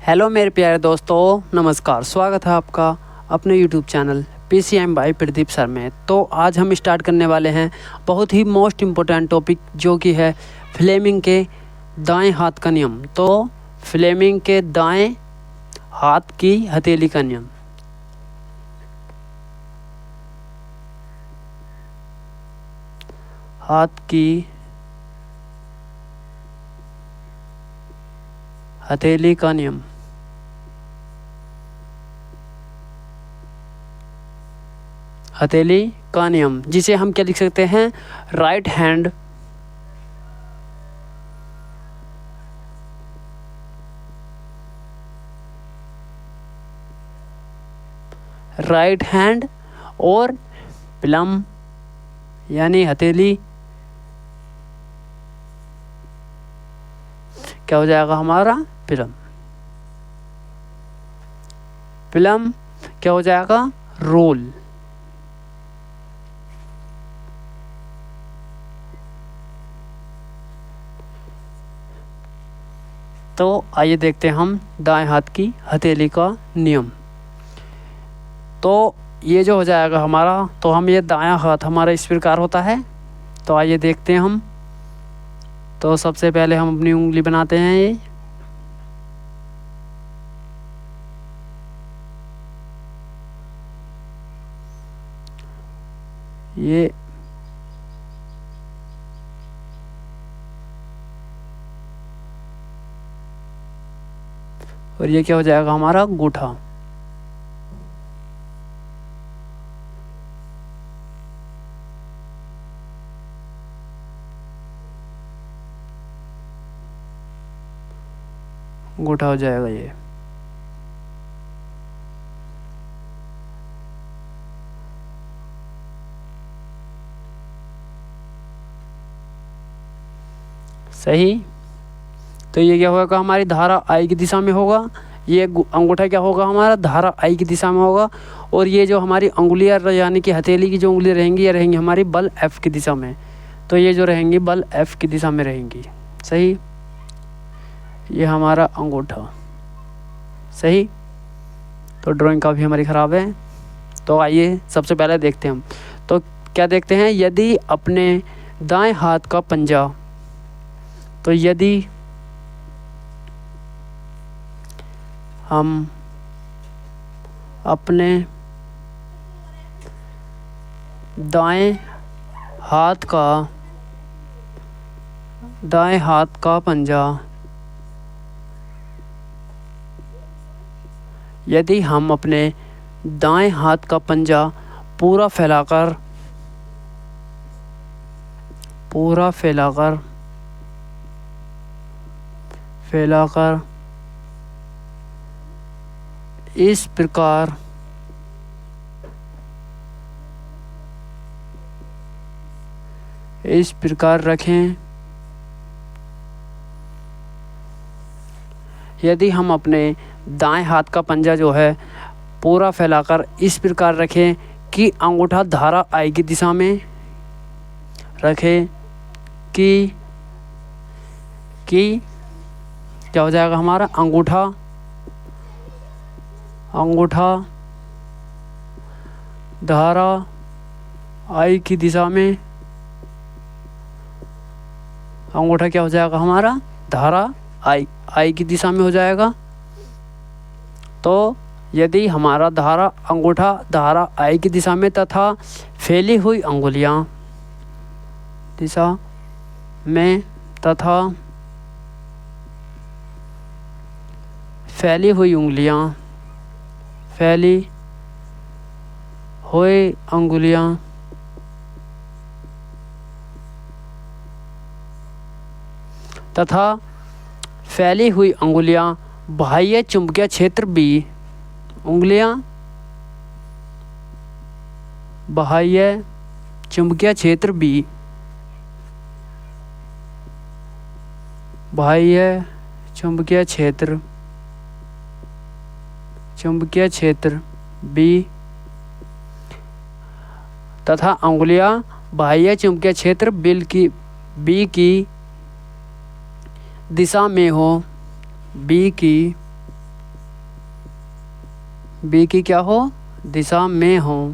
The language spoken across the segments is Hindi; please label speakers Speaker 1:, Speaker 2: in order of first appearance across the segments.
Speaker 1: हेलो मेरे प्यारे दोस्तों, नमस्कार। स्वागत है आपका अपने YouTube channel PCM by Pradeep sir में। तो आज हम स्टार्ट करने वाले हैं बहुत ही मोस्ट इम्पोर्टेंट टॉपिक, जो कि है फ्लेमिंग के दाएं हाथ का नियम। तो फ्लेमिंग के दाएं हाथ की हथेली का नियम। हाथ की हथेली का नियम। हथेली का नियम, जिसे हम क्या लिख सकते हैं? राइट हैंड और प्लम, यानी हथेली क्या हो जाएगा हमारा? प्लम। प्लम क्या हो जाएगा? रोल। तो आइए देखते हैं हम दाएं हाथ की हथेली का नियम। तो ये जो हो जाएगा हमारा, तो हम ये दायां हाथ हमारा इस प्रकार होता है। तो आइए देखते हैं हम। तो सबसे पहले हम अपनी उंगली बनाते हैं। ये और ये क्या हो जाएगा हमारा? अंगूठा। अंगूठा हो जाएगा ये। सही। तो ये क्या होगा? हमारी धारा आई की दिशा में होगा। ये अंगूठा क्या होगा हमारा? धारा आई की दिशा में होगा। और ये जो हमारी अंगुलियां, यानी कि हथेली की जो उंगली रहेंगी, ये रहेंगी हमारी बल F की दिशा में। तो ये जो रहेंगी बल F की दिशा में रहेंगी। सही। ये हमारा अंगूठा। सही। तो ड्राइंग काफ़ी हमारी ख़राब है। तो आइए सबसे पहले देखते हैं हम। तो क्या देखते हैं? यदि अपने दाएं हाथ का पंजा, तो यदि हम अपने दाएं हाथ का पंजा, यदि हम अपने दाएं हाथ का पंजा पूरा फैलाकर इस प्रकार रखें। यदि हम अपने दाएं हाथ का पंजा जो है पूरा फैलाकर इस प्रकार रखें कि अंगूठा धारा आई की दिशा में रखें, कि क्या हो जाएगा हमारा? अंगूठा धारा आई की दिशा में। अंगूठा क्या हो जाएगा हमारा? धारा आई की दिशा में हो जाएगा। तो यदि हमारा अंगूठा धारा आई की दिशा में तथा फैली हुई अंगुलियां दिशा में तथा फैली हुई अंगुलियां तथा फैली हुई अंगुलियां बाह्य चुंबकीय क्षेत्र B, बाह्य चुंबकीय क्षेत्र B, बाह्य चुंबकीय क्षेत्र B तथा अंगुलियां बाह्य चुंबकीय क्षेत्र B की दिशा में हो, B की बी की क्या हो, दिशा में हो,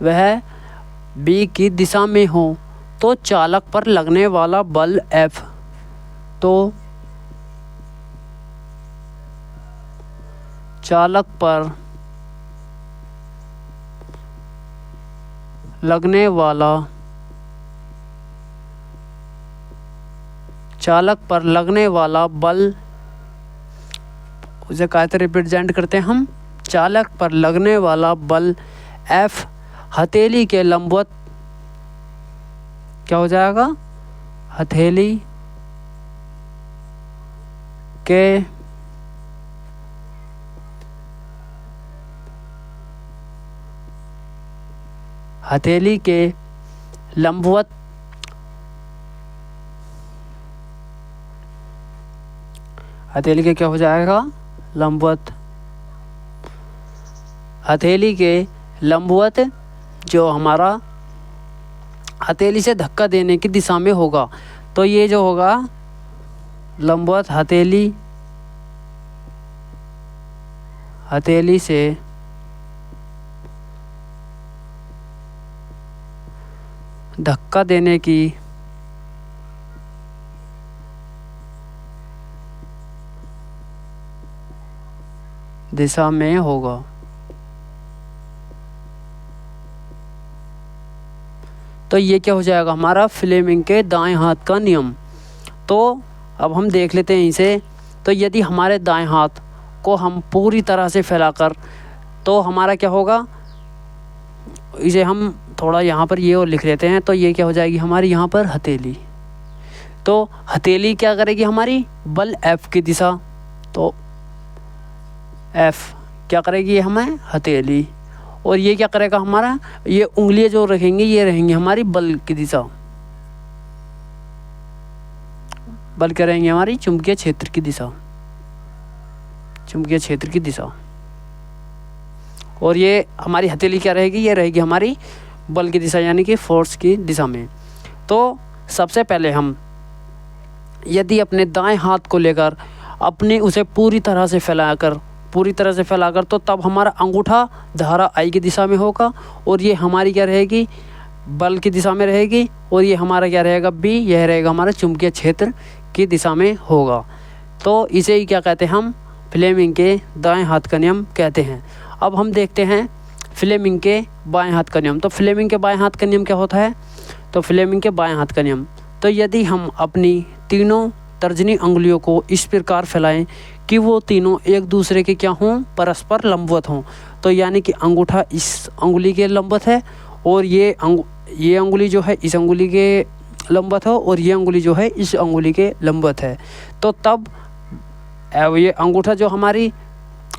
Speaker 1: वह बी की दिशा में हो तो चालक पर लगने वाला बल F, तो चालक पर लगने वाला बल, उसे कहते रिप्रेजेंट करते हैं हम, चालक पर लगने वाला बल F हथेली के लंबवत क्या हो जाएगा, हथेली के लंबवत हथेली के क्या हो जाएगा, लंबवत, हथेली के लंबवत जो हमारा हथेली से धक्का देने की दिशा में होगा। तो ये जो होगा लंबवत हथेली से धक्का देने की दिशा में होगा। तो ये क्या हो जाएगा हमारा फ्लेमिंग के दाएं हाथ का नियम। तो अब हम देख लेते हैं इसे। तो यदि हमारे दाएं हाथ को हम पूरी तरह से फैलाकर, तो हमारा क्या होगा, इसे हम थोड़ा यहाँ पर ये और लिख लेते हैं। तो ये क्या हो जाएगी हमारी यहाँ पर हथेली। तो हथेली क्या करेगी हमारी, बल F की दिशा, तो F क्या करेगी हमें, हथेली। और ये क्या करेगा हमारा, ये उंगलियां जो रखेंगी ये रहेंगी हमारी बल की दिशा, बल क्या रहेंगी हमारी, चुंबकीय क्षेत्र की दिशा, चुंबकीय क्षेत्र की दिशा। और ये हमारी हथेली क्या रहेगी, ये रहेगी हमारी बल की दिशा यानी कि फोर्स की दिशा में। तो सबसे पहले हम यदि अपने दाएं हाथ को लेकर अपने उसे पूरी तरह से फैलाकर तो तब हमारा अंगूठा धारा I की दिशा में होगा और ये हमारी क्या रहेगी, बल की दिशा में रहेगी। और ये हमारा क्या रहेगा B, यह रहेगा हमारा चुंबकीय क्षेत्र की दिशा में होगा। तो इसे ही क्या कहते हैं हम, फ्लेमिंग के दाएं हाथ का नियम कहते हैं। अब हम देखते हैं फ्लेमिंग के बाएं हाथ का नियम। तो फ्लेमिंग के बाएं हाथ का नियम क्या होता है, तो फ्लेमिंग के बाएं हाथ का नियम, तो यदि हम अपनी तीनों तर्जनी अंगुलियों को इस प्रकार फैलाएं कि वो तीनों एक दूसरे के क्या हों, परस्पर लंबवत हों। तो यानी कि अंगूठा इस अंगुली के लंबवत है और ये अंगुली जो है इस अंगुली के लंबवत हो और ये अंगुली जो है इस अंगुली के लंबवत है। तो तब ये अंगूठा जो हमारी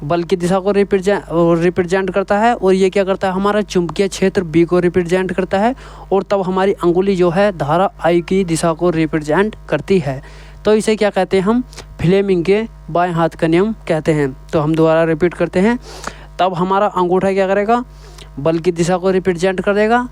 Speaker 1: बल की दिशा को रिप्रेजेंट करता है और ये क्या करता है, हमारा चुंबकीय क्षेत्र B को रिप्रेजेंट करता है। और तब हमारी अंगुली जो है धारा I की दिशा को रिप्रेजेंट करती है। तो इसे क्या कहते हैं हम, फ्लेमिंग के बाएं हाथ का नियम कहते हैं। तो हम दोबारा रिपीट करते हैं। तब हमारा अंगूठा क्या करेगा, बल की दिशा को रिप्रेजेंट करेगा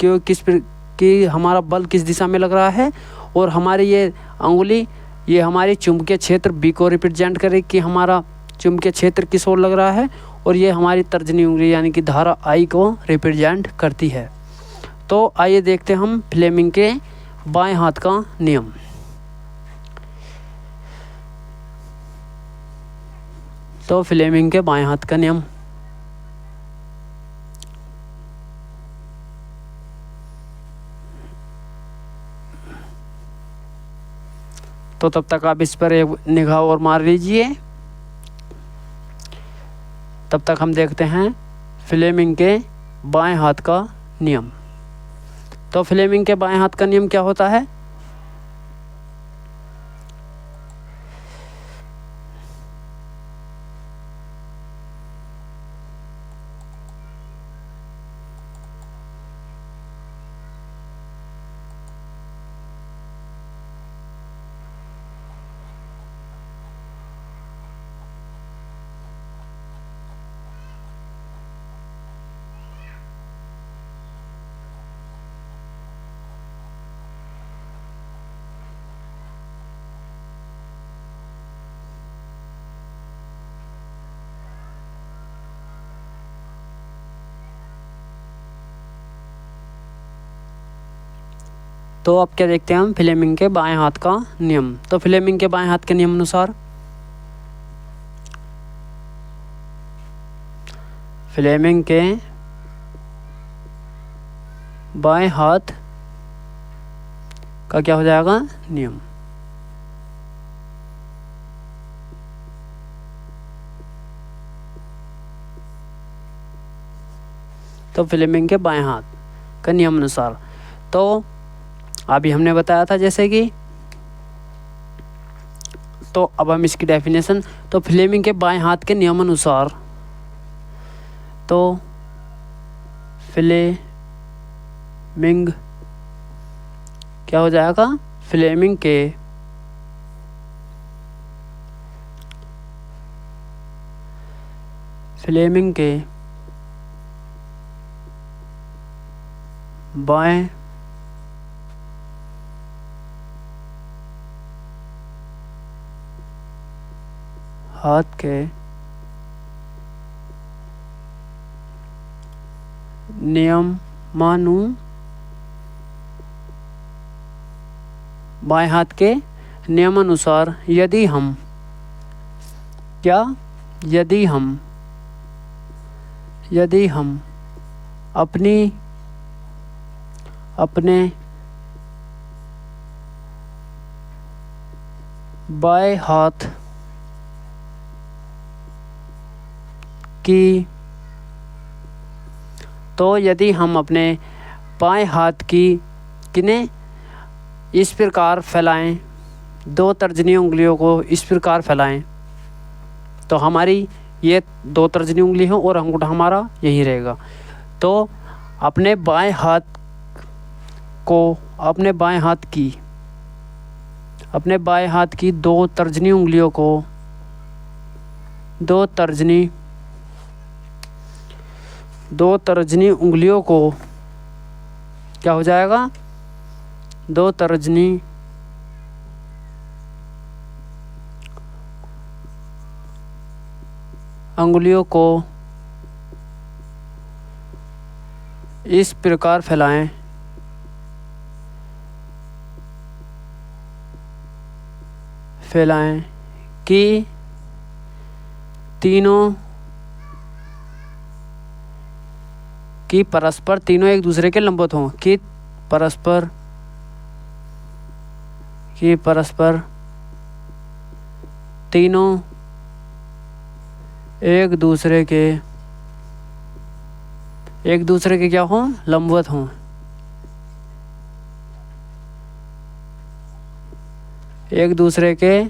Speaker 1: कि हमारा बल किस दिशा में लग रहा है। और हमारी ये अंगुली ये हमारी चुंबकीय क्षेत्र B को रिप्रेजेंट करेगी कि हमारा चुंबकीय क्षेत्र किस ओर लग रहा है। और ये हमारी तर्जनी उंगली यानी कि धारा I को रिप्रेजेंट करती है। तो आइए देखते हैं हम फ्लेमिंग के बाएं हाथ का नियम। तो फ्लेमिंग के बाएं हाथ का नियम, तो तब तक आप इस पर एक निगाह और मार लीजिए। तब तक हम देखते हैं फ्लेमिंग के बाएं हाथ का नियम। तो फ्लेमिंग के बाएं हाथ का नियम क्या होता है, तो अब क्या देखते हैं हम, फ्लेमिंग के बाएं हाथ का नियम। तो फ्लेमिंग के बाएं हाथ के नियम अनुसार फ्लेमिंग के बाएं हाथ का क्या हो जाएगा, नियम। तो फ्लेमिंग के बाएं हाथ का नियम अनुसार, तो अभी हमने बताया था जैसे कि, तो अब हम इसकी डेफिनेशन, तो फ्लेमिंग के बाएं हाथ के नियम अनुसार, तो फ्लेमिंग क्या हो जाएगा, फ्लेमिंग के बाएं हाथ के बाएं हाथ के नियमानुसार यदि हम अपने बाएं हाथ की, तो यदि हम अपने बाएं हाथ की किन्हें इस प्रकार फैलाएं, दो तर्जनी उंगलियों को इस प्रकार फैलाएं, तो हमारी ये दो तर्जनी उंगली हो और अंगूठा हमारा यही रहेगा। तो अपने बाएं हाथ की दो तर्जनी उंगलियों को क्या हो जाएगा, दो तर्जनी अंगुलियों को इस प्रकार फैलाएं कि तीनों एक दूसरे के लंबवत हों, कि परस्पर तीनों एक दूसरे के क्या हों, लंबवत हों। एक दूसरे के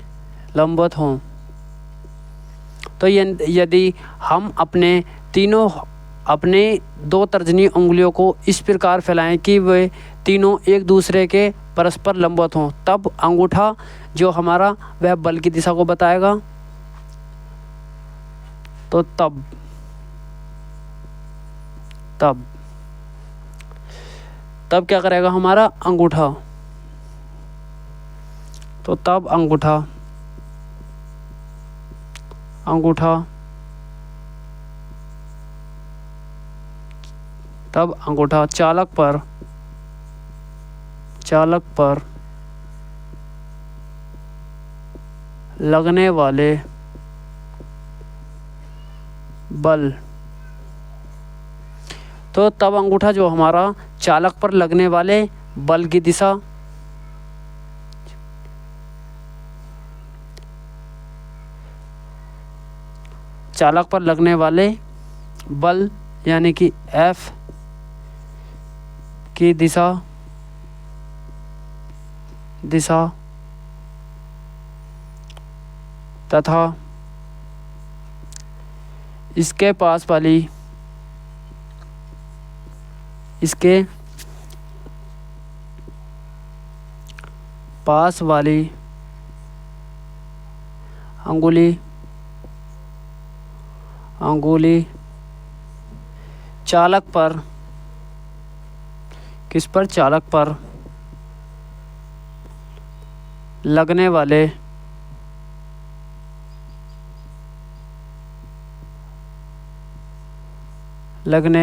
Speaker 1: लंबवत हों। तो यदि हम अपने दो तर्जनी उंगलियों को इस प्रकार फैलाएं कि वे तीनों एक दूसरे के परस्पर लंबवत हों, तब अंगूठा जो हमारा वह बल की दिशा को बताएगा। तो तब क्या करेगा हमारा अंगूठा, तो तब अंगूठा चालक पर लगने वाले बल, तो तब अंगूठा जो हमारा चालक पर लगने वाले बल की दिशा, चालक पर लगने वाले बल यानी कि F की दिशा तथा इसके पास वाली अंगुली चालक पर, किस पर, चालक पर लगने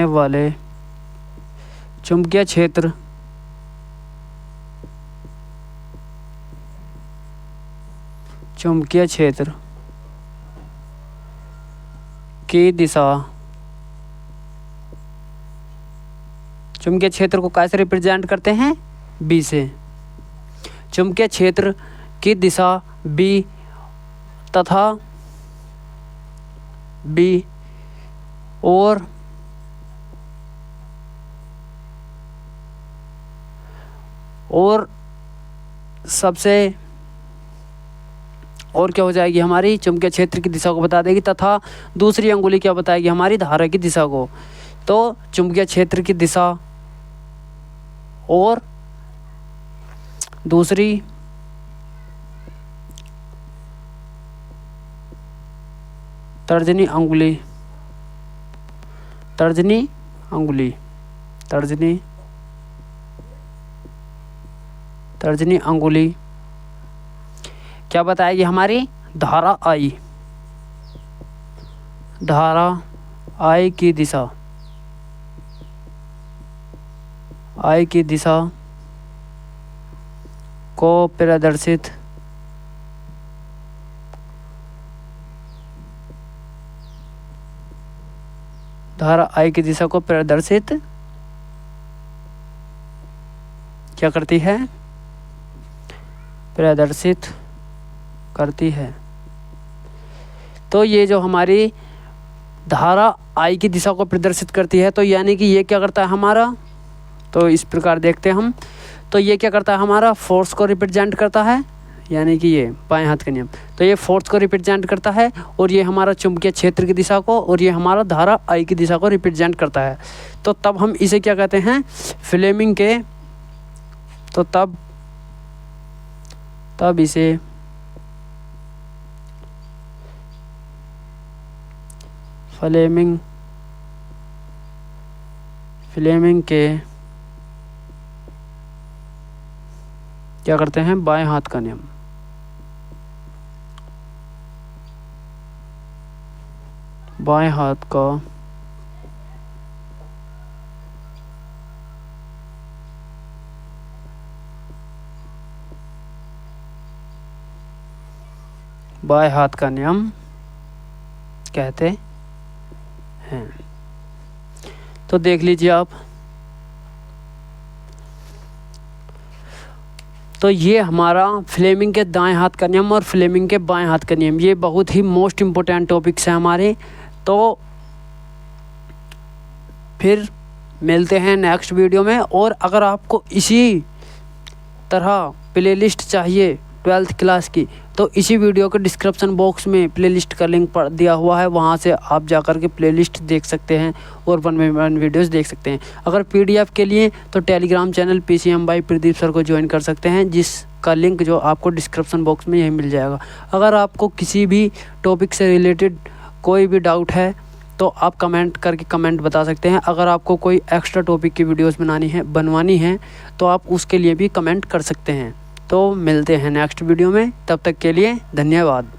Speaker 1: वाले चुंबकीय क्षेत्र चुंबकीय क्षेत्र की दिशा, चुंबकीय क्षेत्र को कैसे रिप्रेजेंट करते हैं? बी से। चुंबकीय क्षेत्र की दिशा बी तथा बी और सबसे और क्या हो जाएगी हमारी? चुंबकीय क्षेत्र की दिशा को बता देगी तथा दूसरी अंगुली क्या बताएगी? हमारी धारा की दिशा को। तो चुंबकीय क्षेत्र की दिशा और दूसरी तर्जनी अंगुली, तर्जनी अंगुली क्या बताएगी? हमारी धारा आई की दिशा, को प्रदर्शित धारा आई की दिशा को प्रदर्शित क्या करती है? प्रदर्शित करती है। तो ये जो हमारी धारा आई की दिशा को प्रदर्शित करती है, तो यानी कि ये क्या करता है हमारा? तो इस प्रकार देखते हैं हम। तो ये क्या करता है हमारा? फोर्स को रिप्रेजेंट करता है, यानी कि ये बाएं हाथ का नियम। तो ये फोर्स को रिप्रेजेंट करता है और ये हमारा चुंबकीय क्षेत्र की दिशा को, और ये हमारा धारा आई की दिशा को रिप्रेजेंट करता है। तो तब हम इसे क्या कहते हैं? फ्लेमिंग के, तो तब इसे फ्लेमिंग के क्या करते हैं? बाएं हाथ का नियम, बाएं हाथ का नियम कहते हैं। तो देख लीजिए आप, तो ये हमारा फ्लेमिंग के दाएं हाथ का नियम और फ्लेमिंग के बाएं हाथ का नियम, ये बहुत ही मोस्ट इम्पोर्टेंट टॉपिक्स हैं हमारे। तो फिर मिलते हैं नेक्स्ट वीडियो में। और अगर आपको इसी तरह प्लेलिस्ट चाहिए 12th क्लास की, तो इसी वीडियो के डिस्क्रिप्शन बॉक्स में प्लेलिस्ट का लिंक पर दिया हुआ है, वहाँ से आप जाकर के प्लेलिस्ट देख सकते हैं और 1 वीडियोस देख सकते हैं। अगर PDF के लिए तो Telegram channel PCM by Pradeep sir को ज्वाइन कर सकते हैं, जिसका लिंक जो आपको डिस्क्रिप्शन बॉक्स में यही मिल जाएगा। अगर आपको किसी भी टॉपिक से रिलेटेड कोई भी डाउट है तो आप कमेंट करके कमेंट बता सकते हैं। अगर आपको कोई एक्स्ट्रा टॉपिक की वीडियोस बनवानी है तो आप उसके लिए भी कमेंट कर सकते हैं। तो मिलते हैं नेक्स्ट वीडियो में, तब तक के लिए धन्यवाद।